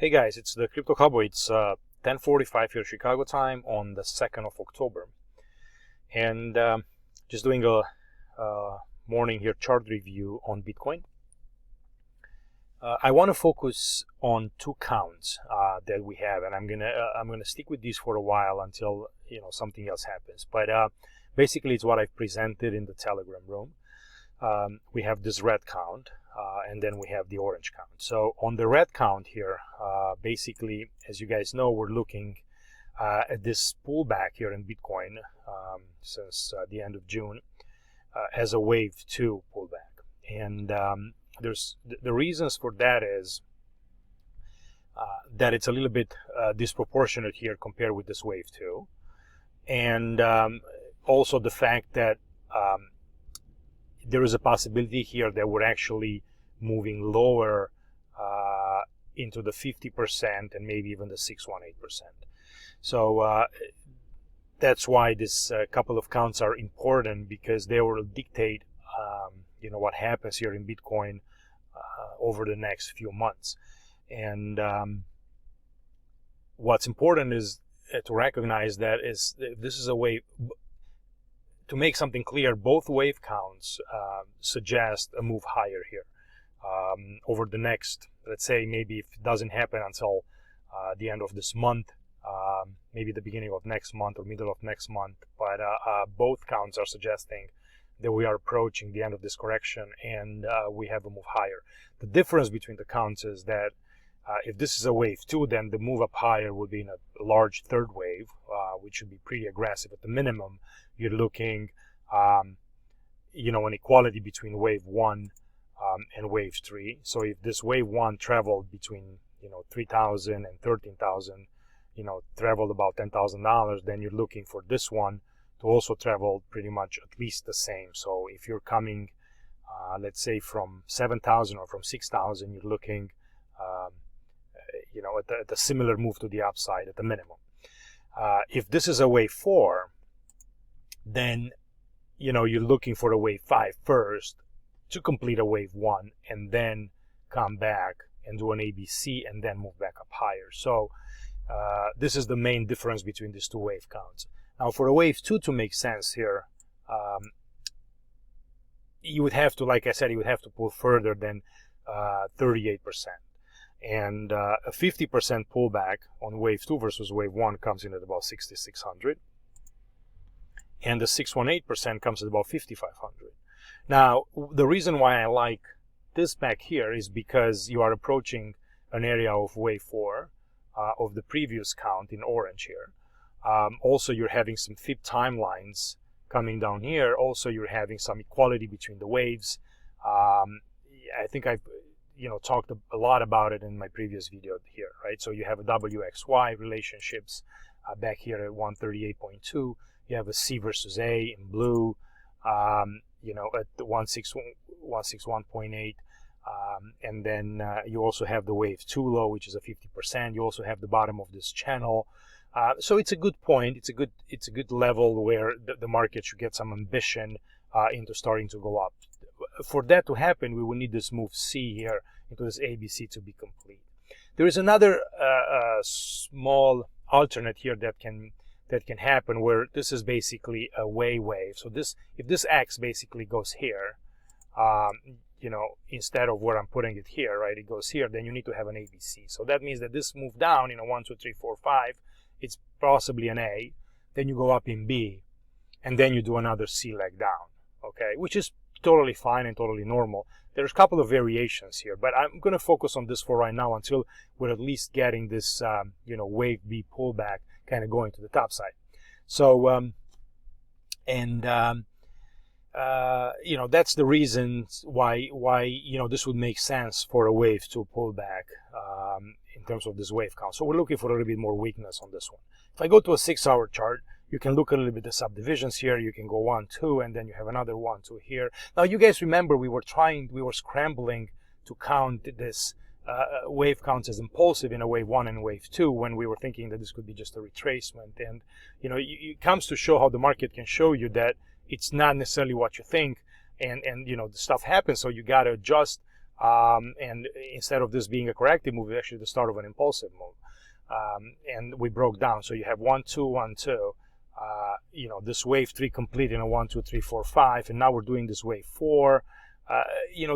Hey guys, it's the Crypto Cowboy. It's 10:45 here Chicago time on the 2nd of October, and just doing a morning here chart review on Bitcoin. I want to focus on two counts that we have, and I'm gonna stick with these for a while until something else happens. But basically, it's what I've presented in the Telegram room. We have this red count, and then we have the orange count. So on the red count here, basically, as you guys know, we're looking at this pullback here in Bitcoin since the end of June as a wave 2 pullback. And there's the reasons for that is that it's a little bit disproportionate here compared with this wave 2. And also the fact that there is a possibility here that we're actually moving lower into the 50% and maybe even the 618%. So that's why this couple of counts are important, because they will dictate what happens here in Bitcoin over the next few months. And what's important is to recognize that this is a way to make something clear. Both wave counts suggest a move higher here over the next, let's say, maybe if it doesn't happen until the end of this month, maybe the beginning of next month or middle of next month. But both counts are suggesting that we are approaching the end of this correction and we have a move higher. The difference between the counts is that if this is a wave 2, then the move up higher would be in a large third wave, which should be pretty aggressive. At the minimum, you're looking, an equality between wave 1 and wave 3. So if this wave 1 traveled between 3,000 and 13,000, traveled about $10,000, then you're looking for this one to also travel pretty much at least the same. So if you're coming, let's say from 7,000 or from 6,000, you're looking at a similar move to the upside at the minimum. If this is a wave 4, then you're looking for a wave 5 first to complete a wave 1 and then come back and do an ABC and then move back up higher. So this is the main difference between these two wave counts. Now for a wave 2 to make sense here, you would have to, like I said, you would have to pull further than 38%. And a 50% pullback on wave 2 versus wave 1 comes in at about 6,600. And the 618% comes at about 5,500. Now, the reason why I like this back here is because you are approaching an area of wave 4 of the previous count in orange here. Also, you're having some FIB timelines coming down here. Also, you're having some equality between the waves. I think I've talked a lot about it in my previous video here, right? So you have a WXY relationships back here at 138.2. You have a C versus A in blue, at the 161.8. And then you also have the wave 2 low, which is a 50%. You also have the bottom of this channel. So it's a good point. It's a good level where the market should get some ambition into starting to go up. For that to happen, we will need this move C here into this ABC to be complete. There is another small alternate here that can happen, where this is basically a wave. So if this X basically goes here, instead of where I'm putting it here, right, it goes here, then you need to have an ABC. So that means that this move down, 1, 2, 3, 4, 5, it's possibly an A. Then you go up in B, and then you do another C leg down, okay, which is totally fine and totally normal. There's a couple of variations here, but I'm going to focus on this for right now until we're at least getting this, wave B pullback kind of going to the top side. So, that's the reason why this would make sense for a wave 2 pullback in terms of this wave count. So we're looking for a little bit more weakness on this one. If I go to a 6-hour chart, you can look a little bit at the subdivisions here. You can go 1, 2, and then you have another 1, 2 here. Now, you guys remember we were scrambling to count this wave counts as impulsive in a wave 1 and wave 2 when we were thinking that this could be just a retracement. And, it comes to show how the market can show you that it's not necessarily what you think, and the stuff happens. So you got to adjust And instead of this being a corrective move, it's actually the start of an impulsive move. And we broke down. So you have 1, 2, 1, 2. This wave 3 complete in a 1, 2, 3, 4, 5, and now we're doing this wave 4.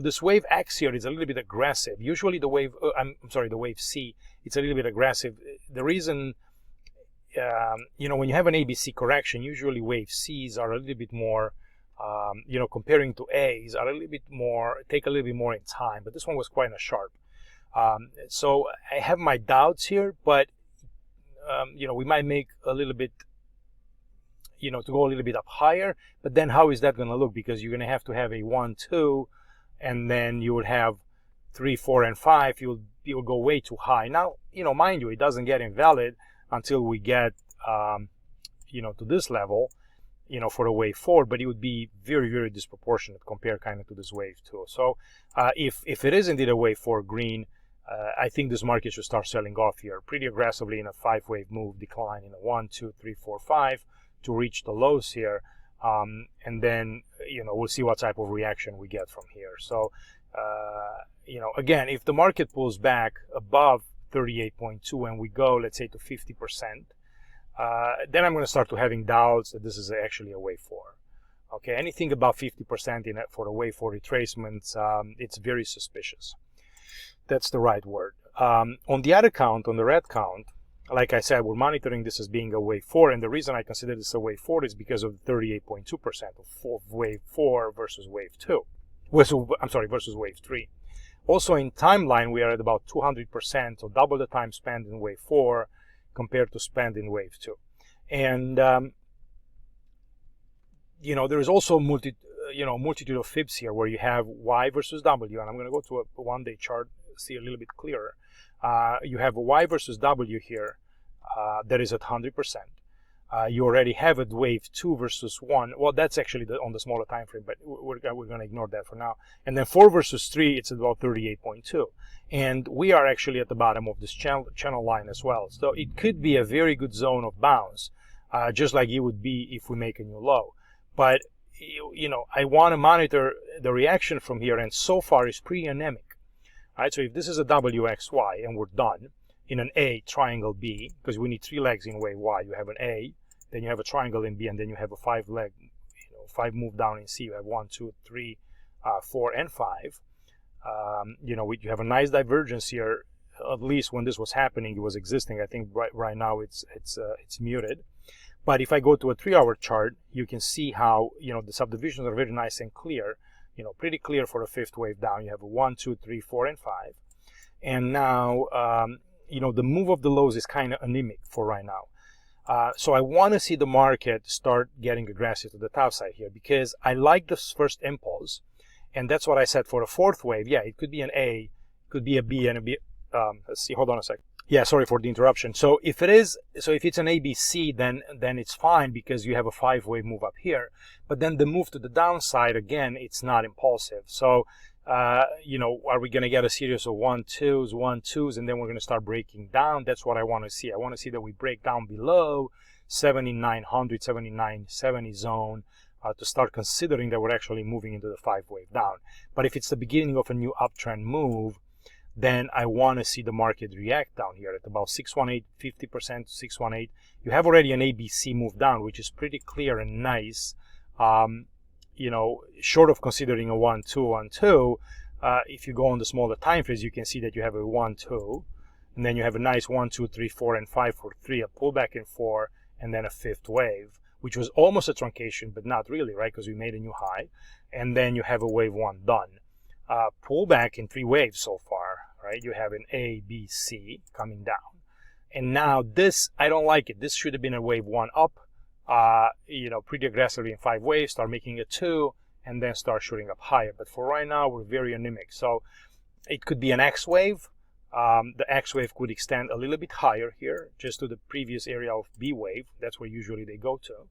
This wave X here is a little bit aggressive. Usually the wave, the wave C, it's a little bit aggressive. The reason, when you have an ABC correction, usually wave C's are a little bit more, comparing to A's, are a little bit more, take a little bit more in time. But this one was quite a sharp. So I have my doubts here, but we might make a little bit, to go a little bit up higher. But then how is that going to look? Because you're going to have a 1, 2, and then you would have 3, 4, and 5. You'll go way too high. Now, mind you, it doesn't get invalid until we get, to this level, for a wave 4. But it would be very, very disproportionate compared kind of to this wave 2. So if it is indeed a wave 4 green, I think this market should start selling off here pretty aggressively in a 5-wave move, decline in a 1, 2, 3, 4, 5 to reach the lows here. And then, we'll see what type of reaction we get from here. So, again, if the market pulls back above 38.2 and we go, let's say, to 50%, then I'm going to start to having doubts that this is actually a wave 4. Okay, anything above 50% in it for a wave 4 retracements, it's very suspicious. That's the right word. On the other count, on the red count, like I said, we're monitoring this as being a wave 4, and the reason I consider this a wave 4 is because of the 38.2% of wave 4 versus wave 2. Versus wave 3. Also in timeline, we are at about 200%, so double the time spent in wave 4 compared to spent in wave 2. And there is also multitude of fibs here where you have Y versus W, and I'm going to go to a one-day chart, see a little bit clearer. You have a Y versus W here that is at 100%. You already have a wave 2 versus 1. Well, that's actually on the smaller time frame, but we're going to ignore that for now. And then 4 versus 3, it's about 38.2. And we are actually at the bottom of this channel line as well. So it could be a very good zone of bounce, just like it would be if we make a new low. But, I want to monitor the reaction from here, and so far it's pretty anemic. Right, so if this is a WXY and we're done in an A triangle B, because we need 3 legs in wave Y, you have an A, then you have a triangle in B, and then you have a 5-leg, 5 move down in C. You have 1, 2, 3, 4, and 5. You have a nice divergence here. At least when this was happening, it was existing. I think right now it's muted. But if I go to a 3-hour chart, you can see how the subdivisions are very nice and clear. Pretty clear for a 5th wave down. You have a 1, 2, 3, 4, and 5. And now, the move of the lows is kind of anemic for right now. So I want to see the market start getting aggressive to the top side here, because I like this first impulse. And that's what I said for a 4th wave. Yeah, it could be an A, could be a B, and a B. Let's see, hold on a second. Yeah, sorry for the interruption. So if it's an ABC, then it's fine because you have a 5-wave move up here. But then the move to the downside, again, it's not impulsive. So, are we going to get a series of 1, 2s, 1, 2s, and then we're going to start breaking down? That's what I want to see. I want to see that we break down below 7900, 7970 zone to start considering that we're actually moving into the 5-wave down. But if it's the beginning of a new uptrend move, then I want to see the market react down here at about 618, 50% to 618. You have already an ABC move down, which is pretty clear and nice. Short of considering a 1, 2, 1, 2, if you go on the smaller time frames, you can see that you have a 1, 2, and then you have a nice 1, 2, 3, 4, and 5 for 3, a pullback in 4, and then a 5th wave, which was almost a truncation, but not really, right? Because we made a new high, and then you have a wave 1 done. Pullback in 3 waves so far, right? You have an A, B, C coming down. And now this, I don't like it. This should have been a wave 1 up, pretty aggressively in 5 waves, start making a 2, and then start shooting up higher. But for right now, we're very anemic. So it could be an X wave. The X wave could extend a little bit higher here, just to the previous area of B wave. That's where usually they go to.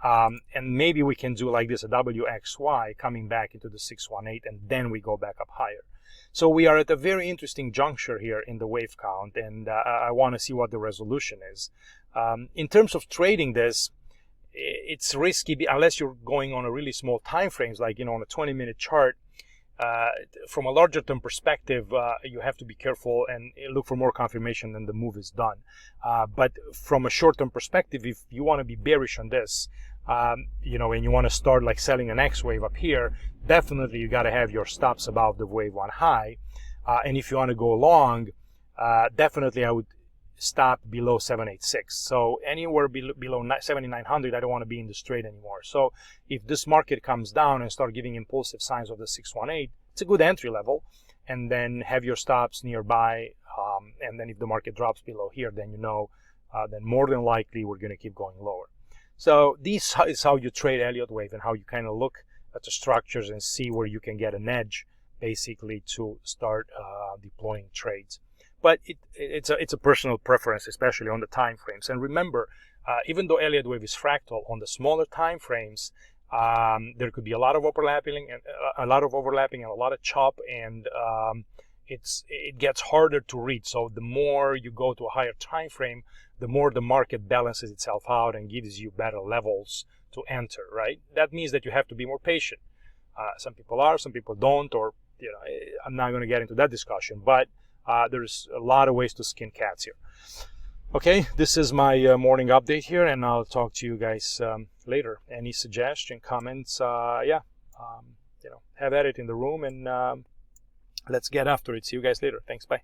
And maybe we can do like this, a WXY coming back into the 618, and then we go back up higher. So we are at a very interesting juncture here in the wave count, and I want to see what the resolution is. In terms of trading this, it's risky unless you're going on a really small time frames, like on a 20-minute chart. from a larger term perspective, you have to be careful and look for more confirmation than the move is done. But from a short term perspective, if you want to be bearish on this, and you want to start like selling an X wave up here, definitely you got to have your stops above the wave one high. And if you want to go long, definitely I would stop below 786. So anywhere below 7,900, I don't want to be in this trade anymore. So if this market comes down and start giving impulsive signs of the 618, it's a good entry level. And then have your stops nearby. And then if the market drops below here, then then more than likely we're going to keep going lower. So this is how you trade Elliott wave and how you kind of look at the structures and see where you can get an edge, basically, to start deploying trades. But it's a personal preference, especially on the time frames. And remember, even though Elliott wave is fractal, on the smaller time frames, there could be a lot of overlapping and a lot of chop, and it gets harder to read. So the more you go to a higher time frame, the more the market balances itself out and gives you better levels to enter. Right? That means that you have to be more patient. Some people are, some people don't, or I'm not going to get into that discussion, but there's a lot of ways to skin cats here. Okay, this is my morning update here, and I'll talk to you guys later. Any suggestion, comments, have at it in the room, and let's get after it. See you guys later. Thanks, bye.